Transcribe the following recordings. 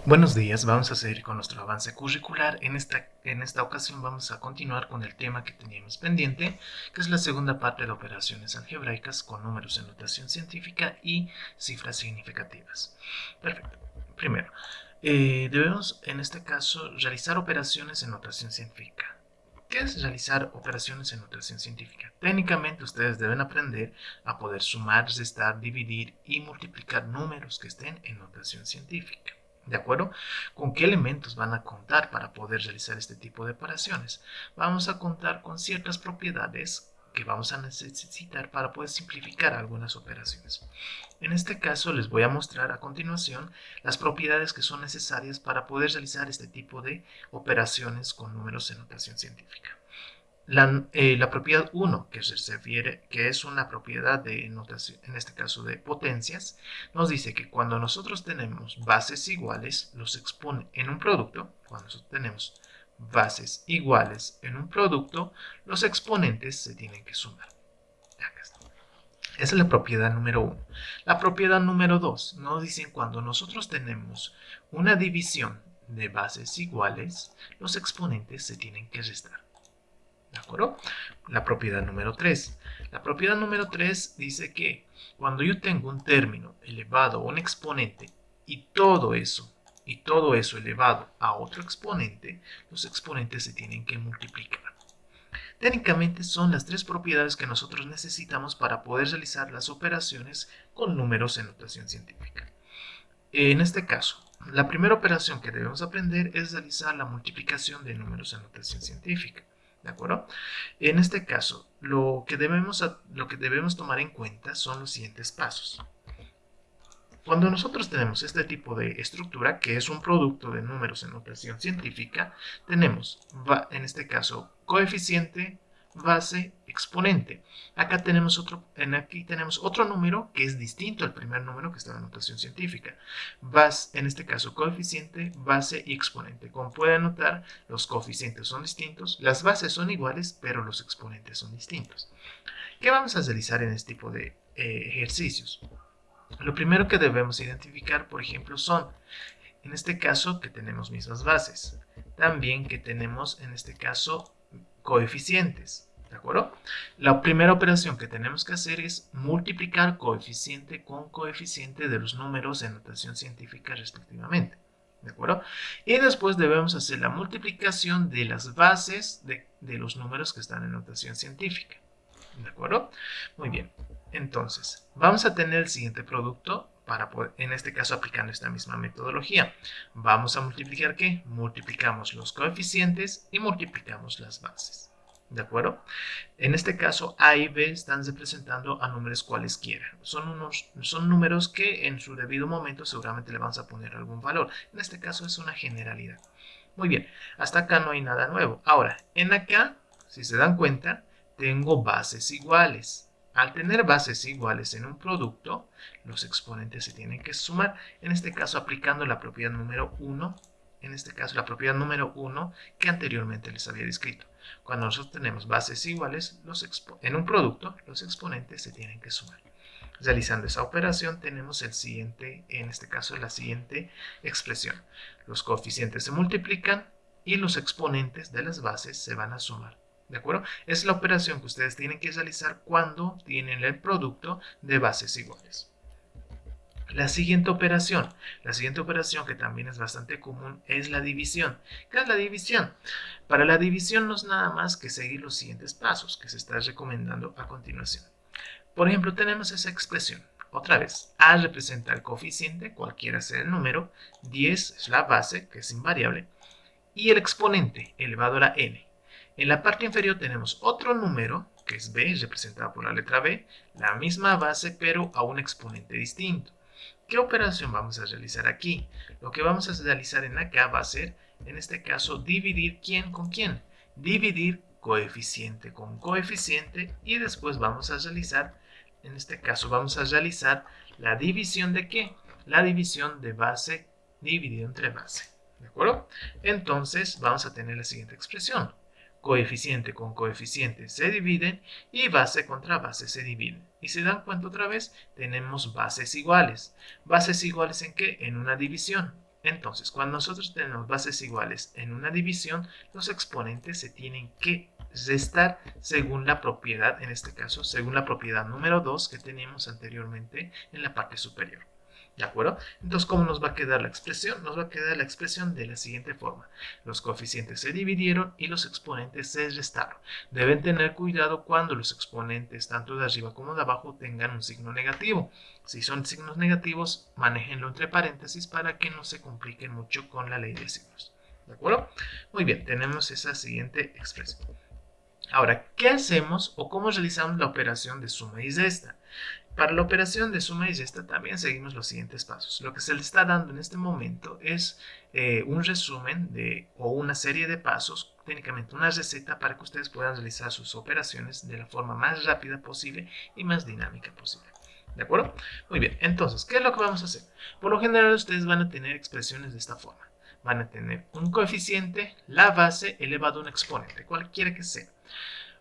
Buenos días, vamos a seguir con nuestro avance curricular. En esta ocasión vamos a continuar con el tema que teníamos pendiente, que es la segunda parte de operaciones algebraicas con números en notación científica y cifras significativas. Perfecto. Primero, debemos en este caso realizar operaciones en notación científica. ¿Qué es realizar operaciones en notación científica? Técnicamente ustedes deben aprender a poder sumar, restar, dividir y multiplicar números que estén en notación científica. ¿De acuerdo? ¿Con qué elementos van a contar para poder realizar este tipo de operaciones? Vamos a contar con ciertas propiedades que vamos a necesitar para poder simplificar algunas operaciones. En este caso les voy a mostrar a continuación las propiedades que son necesarias para poder realizar este tipo de operaciones con números en notación científica. La propiedad 1, que se refiere, que es una propiedad de notación, en este caso de potencias, nos dice que cuando nosotros tenemos bases iguales, los expone en un producto, cuando nosotros tenemos bases iguales en un producto, los exponentes se tienen que sumar. Acá está. Esa es la propiedad número 1. La propiedad número 2 nos dice cuando nosotros tenemos una división de bases iguales, los exponentes se tienen que restar. ¿De acuerdo? La propiedad número 3. La propiedad número 3 dice que cuando yo tengo un término elevado a un exponente y todo eso elevado a otro exponente, los exponentes se tienen que multiplicar. Técnicamente son las tres propiedades que nosotros necesitamos para poder realizar las operaciones con números en notación científica. En este caso, la primera operación que debemos aprender es realizar la multiplicación de números en notación científica. ¿De acuerdo? En este caso, lo que debemos tomar en cuenta son los siguientes pasos. Cuando nosotros tenemos este tipo de estructura, que es un producto de números en notación científica, tenemos, en este caso, coeficiente, base, exponente. Aquí tenemos otro número que es distinto al primer número que está en notación científica. En este caso, coeficiente, base y exponente. Como pueden notar, los coeficientes son distintos, las bases son iguales, pero los exponentes son distintos. ¿Qué vamos a realizar en este tipo de ejercicios? Lo primero que debemos identificar, por ejemplo, son, en este caso, que tenemos mismas bases. También que tenemos, en este caso, coeficientes. ¿De acuerdo? La primera operación que tenemos que hacer es multiplicar coeficiente con coeficiente de los números en notación científica respectivamente. ¿De acuerdo? Y después debemos hacer la multiplicación de las bases de los números que están en notación científica. ¿De acuerdo? Muy bien. Entonces, vamos a tener el siguiente producto para poder, en este caso, aplicando esta misma metodología. Vamos a multiplicar ¿qué? Multiplicamos los coeficientes y multiplicamos las bases. ¿De acuerdo? En este caso, A y B están representando a números cualesquiera. Son números que en su debido momento seguramente le vamos a poner algún valor. En este caso es una generalidad. Muy bien, hasta acá no hay nada nuevo. Ahora, en acá, si se dan cuenta, tengo bases iguales. Al tener bases iguales en un producto, los exponentes se tienen que sumar. En este caso, aplicando la propiedad número 1. En este caso, la propiedad número 1 que anteriormente les había descrito. Cuando nosotros tenemos bases iguales en un producto, los exponentes se tienen que sumar. Realizando esa operación tenemos el siguiente, en este caso la siguiente expresión. Los coeficientes se multiplican y los exponentes de las bases se van a sumar. ¿De acuerdo? Es la operación que ustedes tienen que realizar cuando tienen el producto de bases iguales. La siguiente operación que también es bastante común, es la división. ¿Qué es la división? Para la división no es nada más que seguir los siguientes pasos que se está recomendando a continuación. Por ejemplo, tenemos esa expresión. Otra vez, A representa el coeficiente, cualquiera sea el número, 10 es la base, que es invariable, y el exponente elevado a la n. En la parte inferior tenemos otro número, que es b, representado por la letra b, la misma base, pero a un exponente distinto. ¿Qué operación vamos a realizar aquí? Lo que vamos a realizar en acá va a ser, en este caso, dividir quién con quién. Dividir coeficiente con coeficiente y después vamos a realizar, en este caso vamos a realizar la división de ¿qué? La división de base dividido entre base. ¿De acuerdo? Entonces vamos a tener la siguiente expresión. Coeficiente con coeficiente se dividen y base contra base se dividen. Y se dan cuenta otra vez, tenemos bases iguales. ¿Bases iguales en qué? En una división. Entonces, cuando nosotros tenemos bases iguales en una división, los exponentes se tienen que restar según la propiedad, en este caso, según la propiedad número 2 que teníamos anteriormente en la parte superior. ¿De acuerdo? Entonces, ¿cómo nos va a quedar la expresión? Nos va a quedar la expresión de la siguiente forma. Los coeficientes se dividieron y los exponentes se restaron. Deben tener cuidado cuando los exponentes, tanto de arriba como de abajo, tengan un signo negativo. Si son signos negativos, manéjenlo entre paréntesis para que no se compliquen mucho con la ley de signos. ¿De acuerdo? Muy bien, tenemos esa siguiente expresión. Ahora, ¿qué hacemos o cómo realizamos la operación de suma y resta? Para la operación de suma y resta también seguimos los siguientes pasos. Lo que se le está dando en este momento es un resumen o una serie de pasos, técnicamente una receta para que ustedes puedan realizar sus operaciones de la forma más rápida posible y más dinámica posible. ¿De acuerdo? Muy bien, entonces, ¿qué es lo que vamos a hacer? Por lo general ustedes van a tener expresiones de esta forma. Van a tener un coeficiente, la base elevado a un exponente, cualquiera que sea.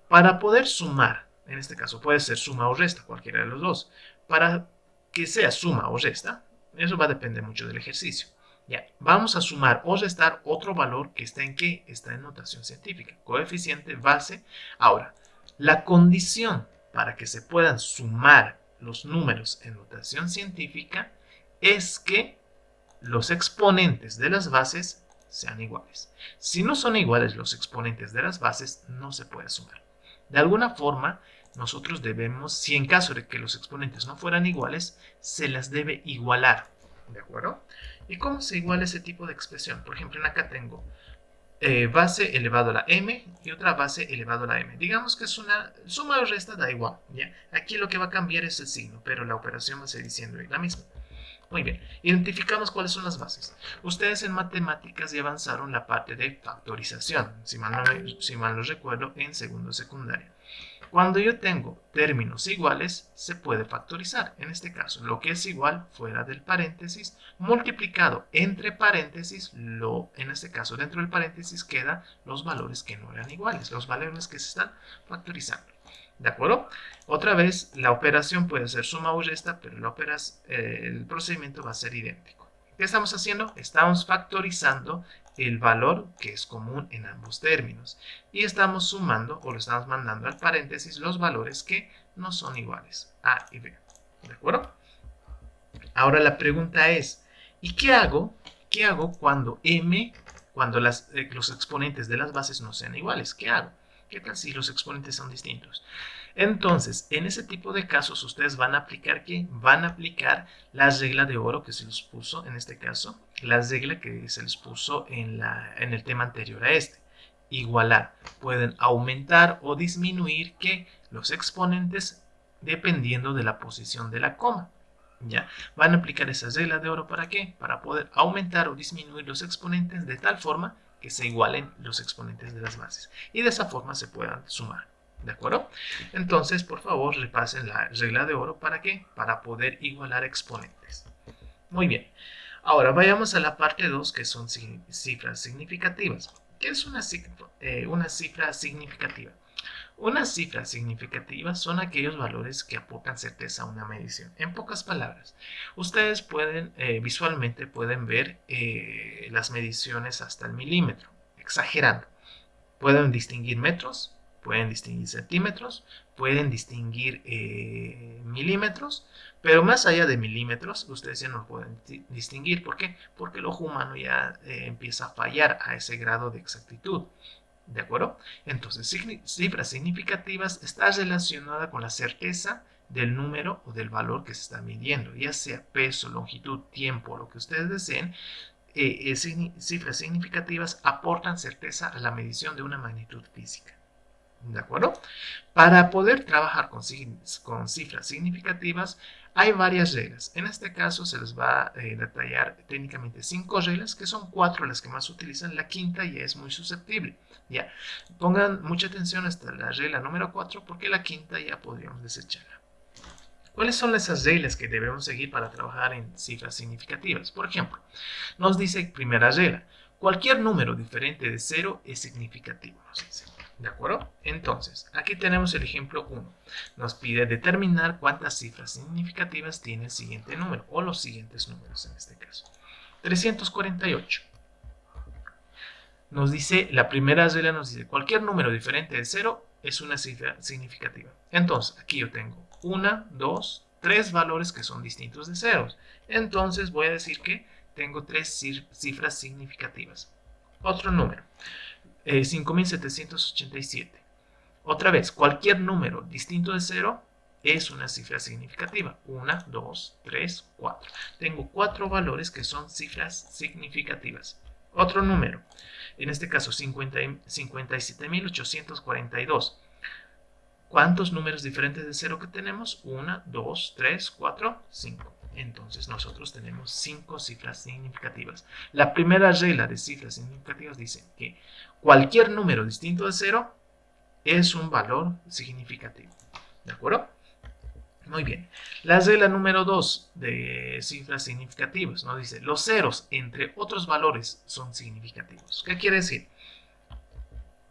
Para poder sumar, en este caso puede ser suma o resta, cualquiera de los dos. Para que sea suma o resta, eso va a depender mucho del ejercicio. Ya, vamos a sumar o restar otro valor que está en ¿qué? Está en notación científica, coeficiente, base. Ahora, la condición para que se puedan sumar los números en notación científica es que los exponentes de las bases sean iguales. Si no son iguales los exponentes de las bases, no se puede sumar. De alguna forma, nosotros debemos, si en caso de que los exponentes no fueran iguales, se las debe igualar. ¿De acuerdo? ¿Y cómo se iguala ese tipo de expresión? Por ejemplo, en acá tengo base elevado a la m y otra base elevado a la m. Digamos que es una suma o resta, da igual. ¿ya? Aquí lo que va a cambiar es el signo, pero la operación va a seguir siendo la misma. Muy bien, identificamos cuáles son las bases. Ustedes en matemáticas ya avanzaron la parte de factorización, si mal no recuerdo, en segundo de secundaria. Cuando yo tengo términos iguales, se puede factorizar. En este caso, lo que es igual fuera del paréntesis, multiplicado entre paréntesis, en este caso dentro del paréntesis quedan los valores que no eran iguales, los valores que se están factorizando. ¿De acuerdo? Otra vez, la operación puede ser suma o resta, pero el procedimiento va a ser idéntico. ¿Qué estamos haciendo? Estamos factorizando el valor que es común en ambos términos y estamos sumando o lo estamos mandando al paréntesis los valores que no son iguales, A y B. ¿De acuerdo? Ahora la pregunta es, ¿y qué hago? ¿Qué hago cuando los exponentes de las bases no sean iguales? ¿Qué hago? ¿Qué tal si los exponentes son distintos? Entonces, en ese tipo de casos, ustedes van a aplicar ¿qué? Van a aplicar la regla de oro que se les puso, en este caso, la regla que se les puso en el tema anterior a este. Igualar. Pueden aumentar o disminuir ¿qué? Los exponentes dependiendo de la posición de la coma. ¿Ya? Van a aplicar esa regla de oro ¿para qué? Para poder aumentar o disminuir los exponentes de tal forma que se igualen los exponentes de las bases. Y de esa forma se puedan sumar. ¿De acuerdo? Entonces, por favor, repasen la regla de oro. ¿Para qué? Para poder igualar exponentes. Muy bien. Ahora vayamos a la parte 2, que son cifras significativas. ¿Qué es una cifra significativa? Una cifra significativa son aquellos valores que aportan certeza a una medición. En pocas palabras, ustedes visualmente pueden ver las mediciones hasta el milímetro, exagerando. Pueden distinguir metros, pueden distinguir centímetros, pueden distinguir milímetros, pero más allá de milímetros, ustedes ya no pueden distinguir. ¿Por qué? Porque el ojo humano ya empieza a fallar a ese grado de exactitud. ¿De acuerdo? Entonces, cifras significativas está relacionada con la certeza del número o del valor que se está midiendo, ya sea peso, longitud, tiempo, lo que ustedes deseen. Cifras significativas aportan certeza a la medición de una magnitud física. ¿De acuerdo? Para poder trabajar con cifras significativas hay varias reglas. En este caso se les va a detallar técnicamente 5 reglas, que son 4 las que más utilizan. La quinta ya es muy susceptible. Ya, pongan mucha atención hasta la regla número 4 porque la quinta ya podríamos desecharla. ¿Cuáles son esas reglas que debemos seguir para trabajar en cifras significativas? Por ejemplo, nos dice primera regla, cualquier número diferente de 0 es significativo, nos dice. ¿De acuerdo? Entonces, aquí tenemos el ejemplo 1. Nos pide determinar cuántas cifras significativas tiene el siguiente número, o los siguientes números en este caso. 348. Nos dice, la primera regla nos dice, cualquier número diferente de 0 es una cifra significativa. Entonces, aquí yo tengo 1, 2, 3 valores que son distintos de ceros. Entonces, voy a decir que tengo 3 cifras significativas. Otro número, 5787. Otra vez, cualquier número distinto de 0 es una cifra significativa. 1, 2, 3, 4. Tengo 4 valores que son cifras significativas. Otro número, en este caso 57.842. ¿Cuántos números diferentes de 0 que tenemos? 1, 2, 3, 4, 5. Entonces nosotros tenemos 5 cifras significativas. La primera regla de cifras significativas dice que cualquier número distinto de 0 es un valor significativo. ¿De acuerdo? Muy bien. La regla número 2 de cifras significativas nos dice, los ceros entre otros valores son significativos. ¿Qué quiere decir?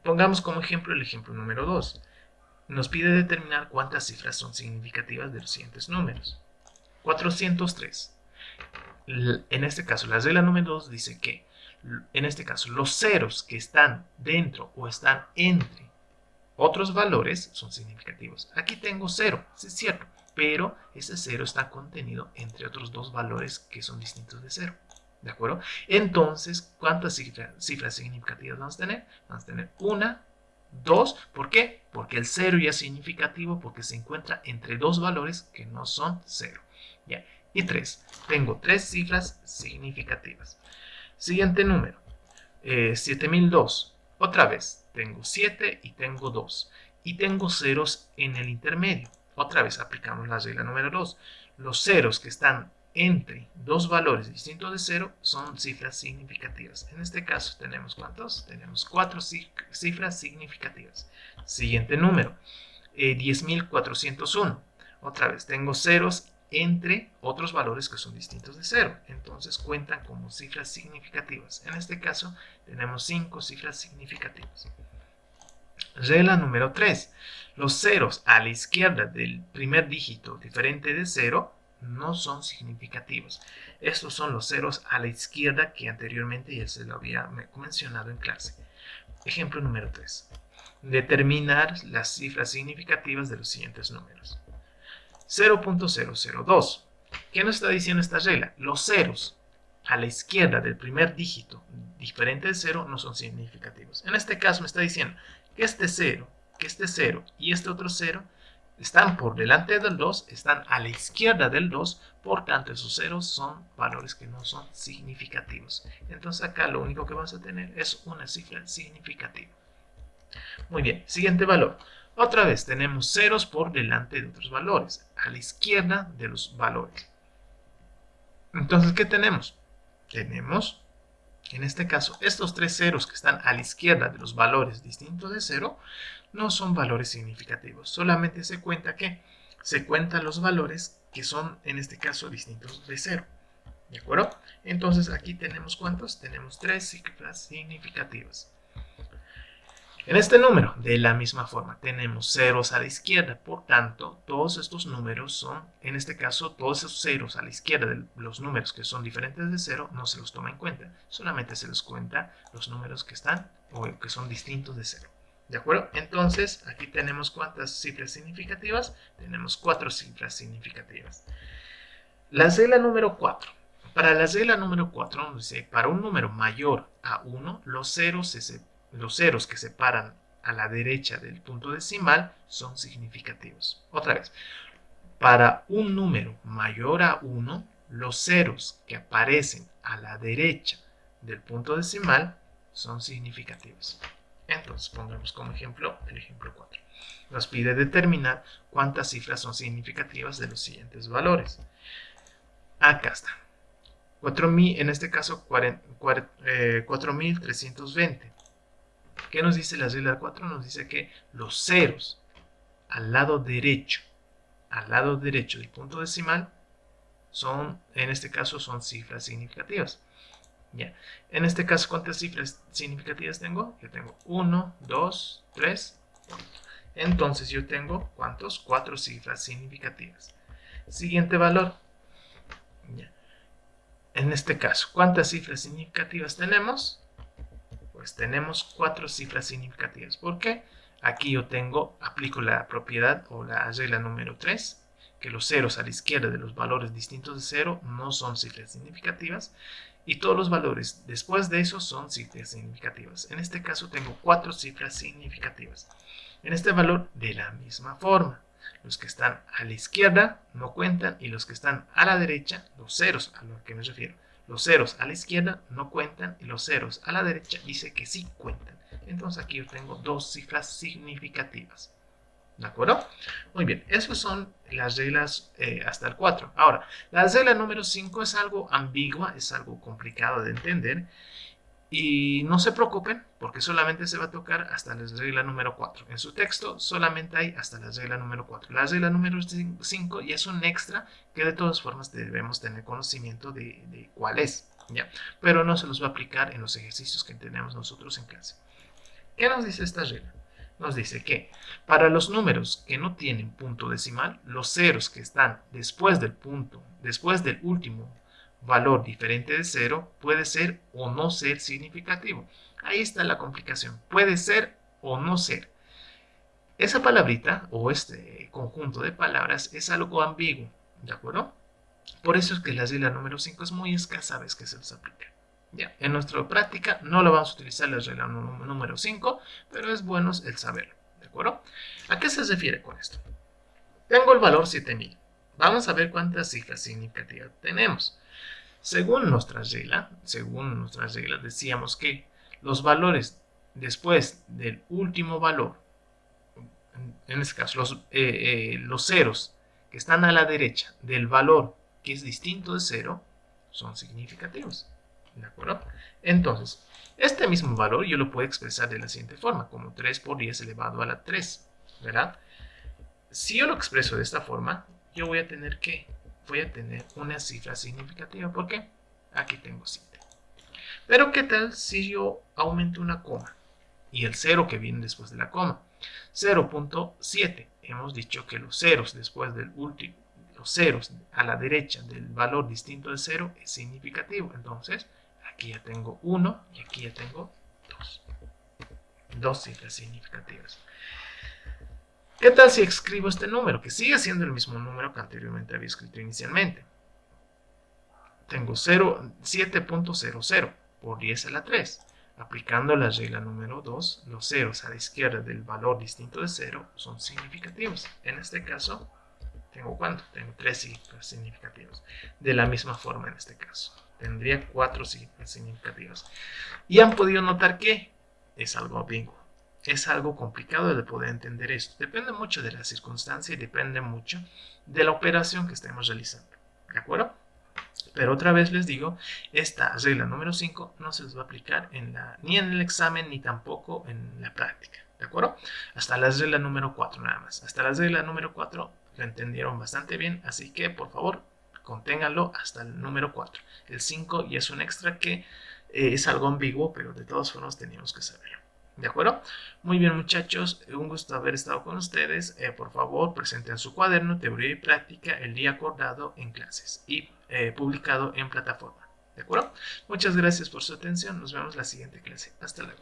Pongamos como ejemplo el ejemplo número 2. Nos pide determinar cuántas cifras son significativas de los siguientes números. 403. En este caso, la regla número 2 dice que, en este caso, los ceros que están dentro o están entre otros valores son significativos. Aquí tengo 0, sí es cierto, pero ese 0 está contenido entre otros dos valores que son distintos de 0. ¿De acuerdo? Entonces, ¿cuántas cifras significativas vamos a tener? Vamos a tener 1, 2. ¿Por qué? Porque el 0 ya es significativo porque se encuentra entre dos valores que no son 0. ¿Ya? Y 3. Tengo 3 cifras significativas. Siguiente número. 7002. Otra vez, tengo 7 y tengo 2. Y tengo ceros en el intermedio. Otra vez aplicamos la regla número 2. Los ceros que están entre dos valores distintos de 0 son cifras significativas. En este caso tenemos ¿cuántos? Tenemos 4 cifras significativas. Siguiente número, 10.401. Otra vez, tengo ceros entre otros valores que son distintos de 0. Entonces cuentan como cifras significativas. En este caso tenemos 5 cifras significativas. Regla número 3. Los ceros a la izquierda del primer dígito diferente de 0 no son significativos. Estos son los ceros a la izquierda que anteriormente ya se lo había mencionado en clase. Ejemplo número 3. Determinar las cifras significativas de los siguientes números. 0.002. ¿Qué nos está diciendo esta regla? Los ceros a la izquierda del primer dígito diferente de 0 no son significativos. En este caso me está diciendo que este 0 y este otro 0 están por delante del 2, están a la izquierda del 2, por tanto esos ceros son valores que no son significativos. Entonces acá lo único que vamos a tener es una cifra significativa. Muy bien, siguiente valor. Otra vez tenemos ceros por delante de otros valores, a la izquierda de los valores. Entonces, ¿qué tenemos? Tenemos, en este caso, estos 3 ceros que están a la izquierda de los valores distintos de 0 no son valores significativos. Solamente se cuenta que se cuentan los valores que son, en este caso, distintos de 0. ¿De acuerdo? Entonces, aquí tenemos ¿cuántos? Tenemos 3 cifras significativas. En este número, de la misma forma, tenemos ceros a la izquierda, por tanto, todos estos números son, en este caso, todos esos ceros a la izquierda de los números que son diferentes de 0 no se los toma en cuenta, solamente se los cuenta los números que están o que son distintos de 0. ¿De acuerdo? Entonces, aquí tenemos ¿cuántas cifras significativas? Tenemos 4 cifras significativas. La regla número 4. Para la regla número 4 nos dice, para un número mayor a 1, los ceros que separan a la derecha del punto decimal son significativos. Otra vez, para un número mayor a 1, los ceros que aparecen a la derecha del punto decimal son significativos. Entonces, pongamos como ejemplo el ejemplo 4. Nos pide determinar cuántas cifras son significativas de los siguientes valores. Acá está. 4.000, en este caso 4.320. ¿Qué nos dice la regla 4? Nos dice que los ceros al lado derecho del punto decimal son, en este caso, son cifras significativas. Ya. En este caso, ¿cuántas cifras significativas tengo? Yo tengo 1, 2, 3, 4. Entonces yo tengo, ¿cuántos? 4 cifras significativas. Siguiente valor. Ya. En este caso, ¿cuántas cifras significativas tenemos? Pues tenemos 4 cifras significativas. ¿Por qué? Aquí yo aplico la propiedad o la regla número 3, que los ceros a la izquierda de los valores distintos de 0 no son cifras significativas y todos los valores después de eso son cifras significativas. En este caso tengo 4 cifras significativas. En este valor de la misma forma. Los que están a la izquierda no cuentan y los que están a la derecha, los ceros a lo que me refiero, los ceros a la izquierda no cuentan y los ceros a la derecha dice que sí cuentan. Entonces aquí yo tengo 2 cifras significativas. ¿De acuerdo? Muy bien, esas son las reglas hasta el 4. Ahora, la regla número 5 es algo ambigua, es algo complicado de entender. Y no se preocupen, porque solamente se va a tocar hasta la regla número 4. En su texto solamente hay hasta la regla número 4. La regla número 5 ya es un extra que de todas formas debemos tener conocimiento de cuál es. ¿Ya? Pero no se los va a aplicar en los ejercicios que tenemos nosotros en clase. ¿Qué nos dice esta regla? Nos dice que para los números que no tienen punto decimal, los ceros que están después del punto, después del último valor diferente de 0, puede ser o no ser significativo. Ahí está la complicación. Puede ser o no ser. Esa palabrita o este conjunto de palabras es algo ambiguo, ¿de acuerdo? Por eso es que la regla número 5 es muy escasa vez que se les aplica. Ya, en nuestra práctica no lo vamos a utilizar la regla número 5, pero es bueno el saberlo, ¿de acuerdo? ¿A qué se refiere con esto? Tengo el valor 7000. Vamos a ver cuántas cifras significativas tenemos. Según nuestra regla, decíamos que los valores después del último valor, en este caso los ceros que están a la derecha del valor que es distinto de 0, son significativos. ¿De acuerdo? Entonces, este mismo valor yo lo puedo expresar de la siguiente forma, como 3 por 10 elevado a la 3, ¿verdad? Si yo lo expreso de esta forma, yo voy a tener una cifra significativa. ¿Por qué? Aquí tengo 7. Pero ¿qué tal si yo aumento una coma? Y el 0 que viene después de la coma. 0.7. Hemos dicho que los ceros después del último, los ceros a la derecha del valor distinto de 0 es significativo. Entonces, aquí ya tengo 1 y aquí ya tengo 2. Dos cifras significativas. ¿Qué tal si escribo este número? Que sigue siendo el mismo número que anteriormente había escrito inicialmente. Tengo 7.00 por 10 a la 3. Aplicando la regla número 2, los ceros a la izquierda del valor distinto de 0 son significativos. En este caso, ¿tengo cuánto? Tengo 3 cifras significativas. De la misma forma en este caso. Tendría 4 cifras significativas. Y han podido notar que es algo ambiguo. Es algo complicado de poder entender esto. Depende mucho de la circunstancia y depende mucho de la operación que estemos realizando. ¿De acuerdo? Pero otra vez les digo, esta regla número 5 no se les va a aplicar ni en el examen ni tampoco en la práctica. ¿De acuerdo? Hasta la regla número 4 nada más. Hasta la regla número 4 lo entendieron bastante bien, así que por favor conténganlo hasta el número 4. El 5 ya es un extra que es algo ambiguo, pero de todas formas teníamos que saberlo. ¿De acuerdo? Muy bien, muchachos, un gusto haber estado con ustedes. Por favor, presenten su cuaderno, teoría y práctica, el día acordado en clases y publicado en plataforma. ¿De acuerdo? Muchas gracias por su atención. Nos vemos la siguiente clase. Hasta luego.